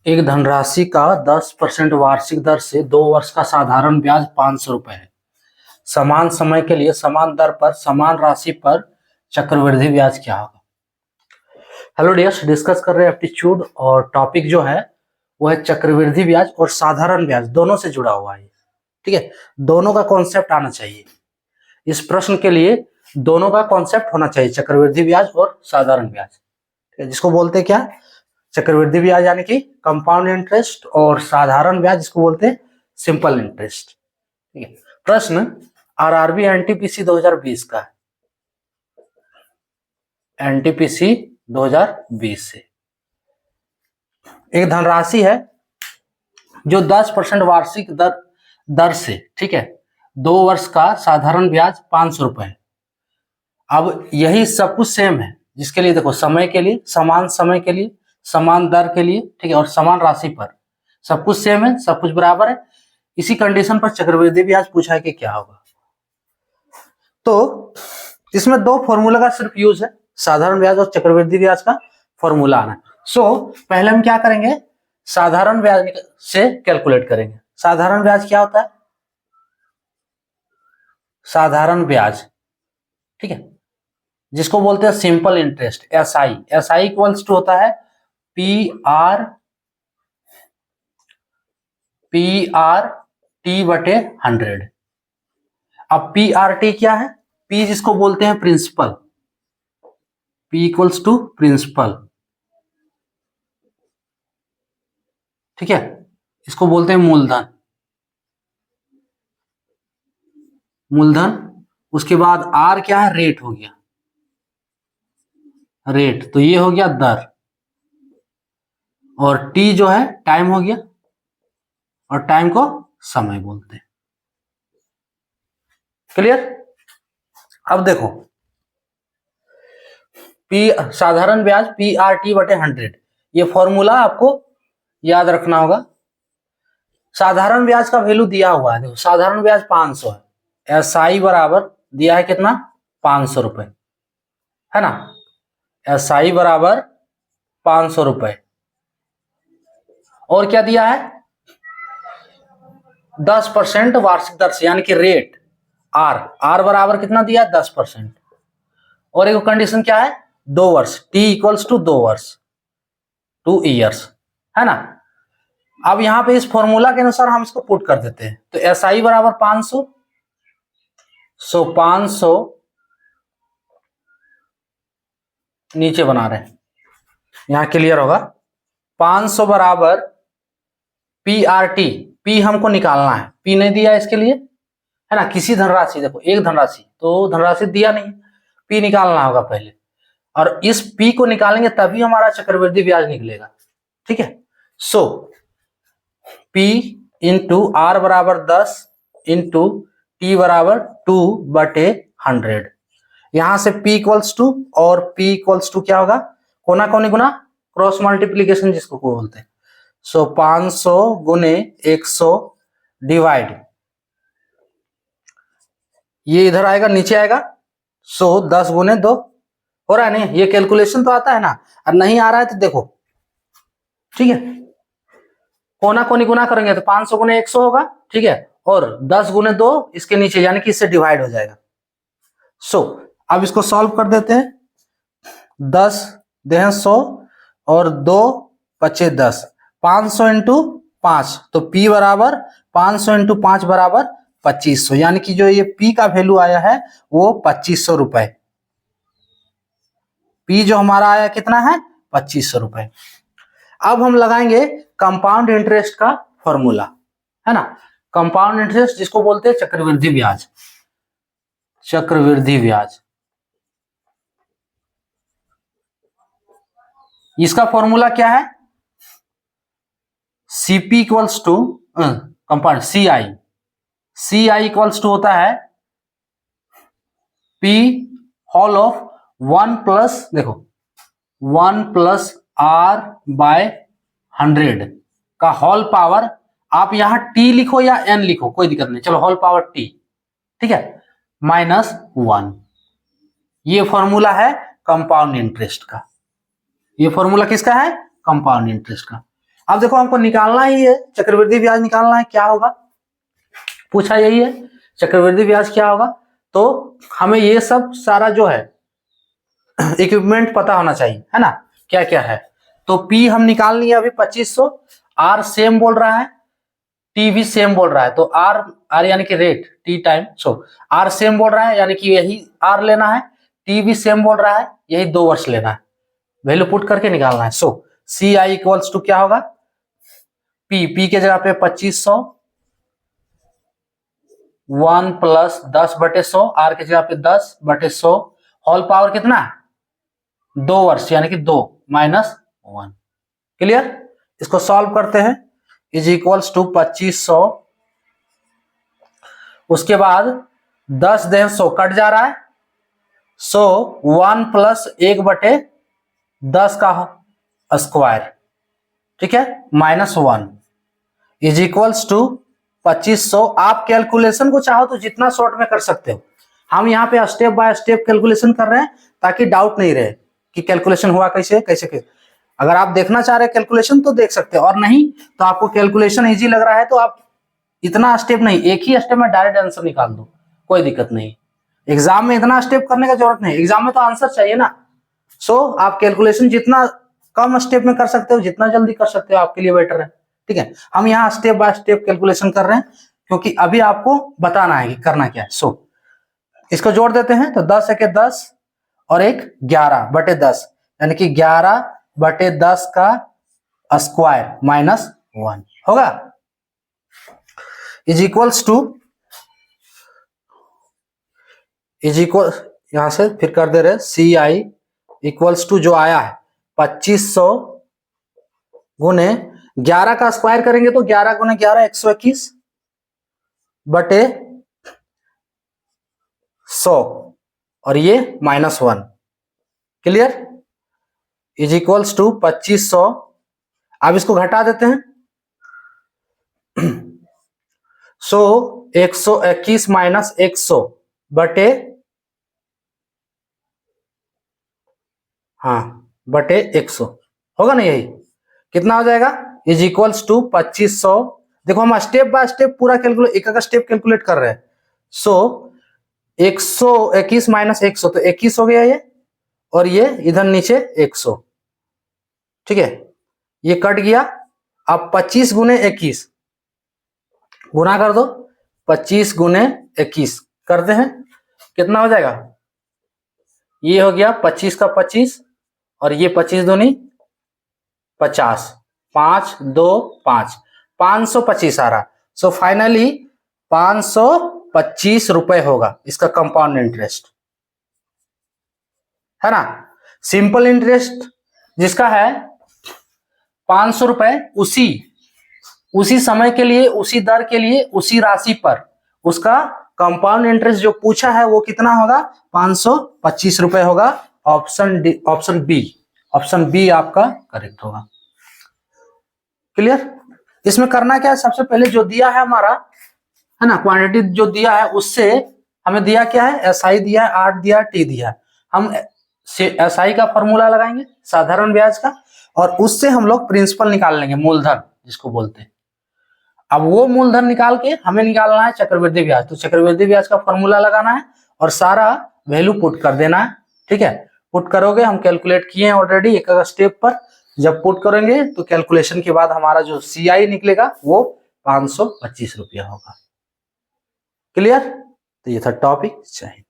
एक धनराशि का 10% वार्षिक दर से 2 वर्ष का साधारण ब्याज 500 रुपए है। समान समय के लिए समान दर पर समान राशि पर चक्रवृद्धि ब्याज क्या होगा। हेलो डियर्स, डिस्कस कर रहे हैं एप्टीट्यूड और टॉपिक जो है वो है चक्रवृद्धि ब्याज और साधारण ब्याज, दोनों से जुड़ा हुआ है। ठीक है, दोनों का कॉन्सेप्ट आना चाहिए इस प्रश्न के लिए। दोनों का कॉन्सेप्ट होना चाहिए, चक्रवृद्धि ब्याज और साधारण ब्याज। ठीक है, जिसको बोलते हैं क्या, चक्रवृद्धि ब्याज यानी कि कंपाउंड इंटरेस्ट, और साधारण ब्याज जिसको बोलते हैं सिंपल इंटरेस्ट। ठीक है, प्रश्न आरआरबी एनटीपीसी 2020 का है, एनटीपीसी 2020 से। एक धनराशि है जो 10% वार्षिक दर से, ठीक है, 2 वर्ष का साधारण ब्याज 500 रुपए है। अब यही सब कुछ सेम है, जिसके लिए देखो समय के लिए समान समय के लिए समान दर के लिए, ठीक है, और समान राशि पर सब कुछ सेम है, सब कुछ बराबर है। इसी कंडीशन पर चक्रवृद्धि ब्याज पूछा है कि क्या होगा। तो इसमें दो फॉर्मूला का सिर्फ यूज है, साधारण ब्याज और चक्रवृद्धि ब्याज का फॉर्मूला आना है। सो पहले हम क्या करेंगे, साधारण ब्याज से कैलकुलेट करेंगे। साधारण ब्याज क्या होता है, साधारण ब्याज, ठीक है, जिसको बोलते हैं simple interest, SI. SI equals to होता है पी आर टी बटे 100। अब पी आर टी क्या है, पी जिसको बोलते हैं principal, P equals to principal, ठीक है, इसको बोलते हैं मूलधन। मूलधन, उसके बाद आर क्या है, रेट हो गया, रेट, तो ये हो गया दर, और टी जो है टाइम हो गया, और टाइम को समय बोलते हैं। क्लियर। अब देखो, पी साधारण ब्याज पी आर टी बटे 100, ये फॉर्मूला आपको याद रखना होगा। साधारण ब्याज का वैल्यू दिया हुआ है, देखो साधारण ब्याज 500 है, एसआई बराबर दिया है कितना, 500 रुपए, है ना, एसआई बराबर 500 रुपए। और क्या दिया है, 10% वार्षिक दर से, यानी कि रेट आर, आर बराबर कितना दिया है, 10%। और एक कंडीशन क्या है, 2 वर्ष, टी इक्वल्स टू 2 वर्ष, 2 ईयर्स, है ना। अब यहां पे इस फॉर्मूला के अनुसार हम इसको पुट कर देते हैं, तो एस आई बराबर 500, सो 500 नीचे बना रहे हैं, यहां क्लियर होगा। 500 बराबर पी आर टी, पी हमको निकालना है, पी नहीं दिया इसके लिए, है ना, किसी धनराशि, देखो एक धनराशि, तो धनराशि दिया नहीं, पी निकालना होगा पहले, और इस पी को निकालेंगे तभी हमारा चक्रवृद्धि ब्याज निकलेगा। ठीक है, सो पी इंटू आर बराबर 10 इंटू टी बराबर 2 बटे 100। यहां से P इक्वल्स टू और P इक्वल्स टू क्या होगा, कोना कोनी गुना क्रॉस मल्टीप्लीकेशन जिसको बोलते हैं। सो 500 गुने 100 डिवाइड, ये इधर आएगा नीचे आएगा, सो 10 गुने 2 हो रहा है नहीं, ये कैलकुलेशन तो आता है ना, और नहीं आ रहा है तो देखो, ठीक है, कोना कोनी गुना करेंगे तो 500 गुने 100 होगा, ठीक है, और 10 गुने 2 इसके नीचे, यानी कि इससे डिवाइड हो जाएगा। सो अब इसको सॉल्व कर देते हैं, 10 दें 100 और 2 बचे 10, 500 इंटू 5, तो P बराबर 500 इंटू 5 बराबर 2500, यानी कि जो ये P का वैल्यू आया है वो 2500 रुपए। P जो हमारा आया कितना है, 2500 रुपए। अब हम लगाएंगे कंपाउंड इंटरेस्ट का फॉर्मूला, है ना, कंपाउंड इंटरेस्ट जिसको बोलते हैं चक्रवृद्धि ब्याज, चक्रवृद्धि ब्याज, इसका फॉर्मूला क्या है, CP equals to compound CI, CI equals to होता है पी होल ऑफ 1 प्लस, देखो 1 प्लस आर बाय 100 का होल पावर, आप यहां टी लिखो या एन लिखो कोई दिक्कत नहीं, चलो होल पावर टी, ठीक है, -1। ये फॉर्मूला है कंपाउंड इंटरेस्ट का, ये फॉर्मूला किसका है, कंपाउंड इंटरेस्ट का। अब देखो हमको निकालना ही है, चक्रवृद्धि ब्याज निकालना है, क्या होगा पूछा यही है, चक्रवृद्धि ब्याज क्या होगा। तो हमें ये सब सारा जो है इक्विपमेंट पता होना चाहिए, है ना, क्या क्या है। तो P हम निकाल लिए अभी 2500, R सेम बोल रहा है, T भी सेम बोल रहा है, तो R यानी कि rate, T time, R same बोल रहा है यानी कि यही R लेना है, T भी सेम बोल रहा है, यही 2 वर्ष लेना है, वैल्यू पुट करके निकालना है। सो CI इक्वल्स टू क्या होगा, P के जगह पे 2500, 1 प्लस 10/100, R के जगह पे 10/100, होल पावर कितना, 2 वर्ष यानी कि 2 माइनस 1। क्लियर, इसको सॉल्व करते हैं, इज इक्वल्स टू 2500, उसके बाद 10 कट जा रहा है, 1 प्लस 1/10 का स्क्वायर, ठीक है, -1 इज इक्वल्स टू 2500। आप कैलकुलेशन को चाहो तो जितना शॉर्ट में कर सकते हो, हम यहाँ पे स्टेप बाय स्टेप कैलकुलेशन कर रहे हैं ताकि डाउट नहीं रहे कि कैलकुलेशन हुआ कैसे कैसे। अगर आप देखना चाह रहे हैं कैलकुलेशन तो देख सकते हैं, और नहीं तो आपको कैलकुलेशन इजी लग रहा है तो आप इतना स्टेप नहीं, एक ही स्टेप में डायरेक्ट आंसर निकाल दो, कोई दिक्कत नहीं। एग्जाम में इतना स्टेप करने का जरूरत नहीं, एग्जाम में तो आंसर चाहिए ना। आप कैलकुलेशन जितना कम स्टेप में कर सकते हो, जितना जल्दी कर सकते हो आपके लिए बेटर है, ठीक है। हम यहाँ स्टेप बाय स्टेप कैलकुलेशन कर रहे हैं क्योंकि अभी आपको बताना है कि करना क्या है। इसको जोड़ देते हैं, तो 10 एक 10 और एक 11/10 यानी कि 11/10 का स्क्वायर -1 होगा, इज इक्वल्स टू, यहां से फिर कर दे रहे CI इक्वल्स टू जो आया है 2500 गुने 11 का स्क्वायर करेंगे तो 11 गुने 11 121 बटे 100 और ये -1। Clear, is equals to 2500। अब इसको घटा देते हैं, 121 माइनस 100 बटे, बटे 100 होगा ना, यही कितना हो जाएगा, इज इक्वल्स टू 2500। देखो हम स्टेप बाय स्टेप पूरा कैलकुलेट, एक स्टेप कैलकुलेट कर रहे हैं। 121 माइनस 100 तो 21 हो गया ये, और ये इधर नीचे 100, ठीक है, ये कट गया। अब 25 गुने 21 गुना कर दो, 25 गुने 21 करते हैं, कितना हो जाएगा, ये हो गया 25 का 25 और ये 25 दूनी 50, 5 2 5, 525 आ रहा। फाइनली 525 रुपए होगा इसका कंपाउंड इंटरेस्ट, है ना। सिंपल इंटरेस्ट जिसका है 500 रुपए, उसी समय के लिए, उसी दर के लिए, उसी राशि पर उसका कंपाउंड इंटरेस्ट जो पूछा है वो कितना होगा, 525 रुपए होगा। ऑप्शन बी आपका करेक्ट होगा। क्लियर, इसमें करना क्या है, सबसे पहले जो दिया है हमारा, है ना, क्वांटिटी जो दिया है उससे हमें दिया क्या है, SI दिया है, R दिया है, T दिया है। हम SI का फॉर्मूला लगाएंगे साधारण ब्याज का, और उससे हम लोग प्रिंसिपल निकाल लेंगे, मूलधन जिसको बोलते हैं। अब वो मूलधन निकाल के हमें निकालना है चक्रवृद्धि ब्याज, तो चक्रवृद्धि ब्याज का फॉर्मूला लगाना है और सारा वैल्यू पुट कर देना है, ठीक है। पुट करोगे, हम कैलकुलेट किए हैं ऑलरेडी एक स्टेप पर, जब पुट करेंगे तो कैलकुलेशन के बाद हमारा जो CI निकलेगा वो 525 रुपया होगा। क्लियर, तो ये था टॉपिक। चाहिए।